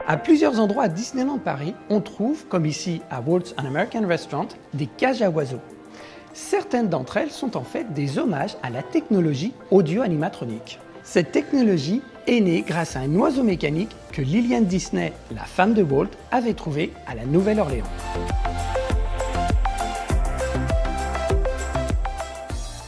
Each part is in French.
À plusieurs endroits à Disneyland Paris, on trouve, comme ici à Walt's An American Restaurant, des cages à oiseaux. Certaines d'entre elles sont en fait des hommages à la technologie audio-animatronique. Cette technologie est née grâce à un oiseau mécanique que Lillian Disney, la femme de Walt, avait trouvé à la Nouvelle-Orléans.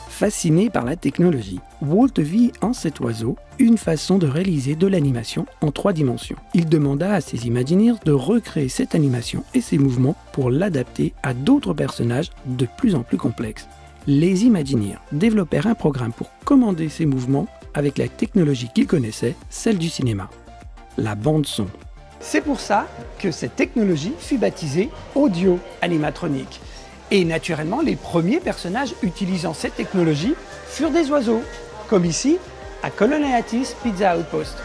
Fasciné par la technologie, Walt vit en cet oiseau une façon de réaliser de l'animation en 3 dimensions. Il demanda à ses Imagineers de recréer cette animation et ses mouvements pour l'adapter à d'autres personnages de plus en plus complexes. Les Imagineers développèrent un programme pour commander ces mouvements avec la technologie qu'ils connaissaient, celle du cinéma, la bande-son. C'est pour ça que cette technologie fut baptisée audio animatronique. Et naturellement, les premiers personnages utilisant cette technologie furent des oiseaux, comme ici à Colonel Hatties Pizza Outpost.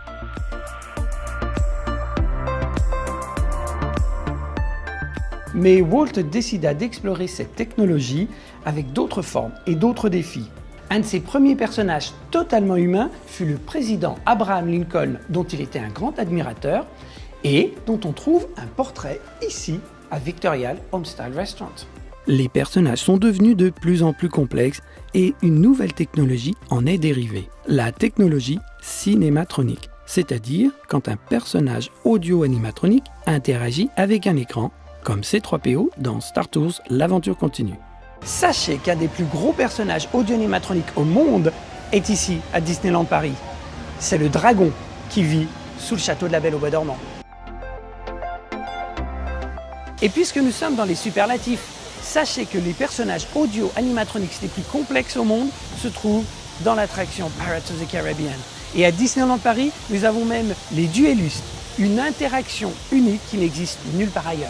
Mais Walt décida d'explorer cette technologie avec d'autres formes et d'autres défis. Un de ses premiers personnages totalement humains fut le président Abraham Lincoln, dont il était un grand admirateur et dont on trouve un portrait ici à Victorial Homestyle Restaurant. Les personnages sont devenus de plus en plus complexes et une nouvelle technologie en est dérivée. La technologie cinématronique, c'est-à-dire quand un personnage audio-animatronique interagit avec un écran, comme C3PO dans Star Tours, l'aventure continue. Sachez qu'un des plus gros personnages audio-animatroniques au monde est ici, à Disneyland Paris. C'est le dragon qui vit sous le château de la Belle au Bois dormant. Et puisque nous sommes dans les superlatifs, sachez que les personnages audio-animatroniques les plus complexes au monde se trouvent dans l'attraction Pirates of the Caribbean. Et à Disneyland Paris, nous avons même les Duellustes, une interaction unique qui n'existe nulle part ailleurs.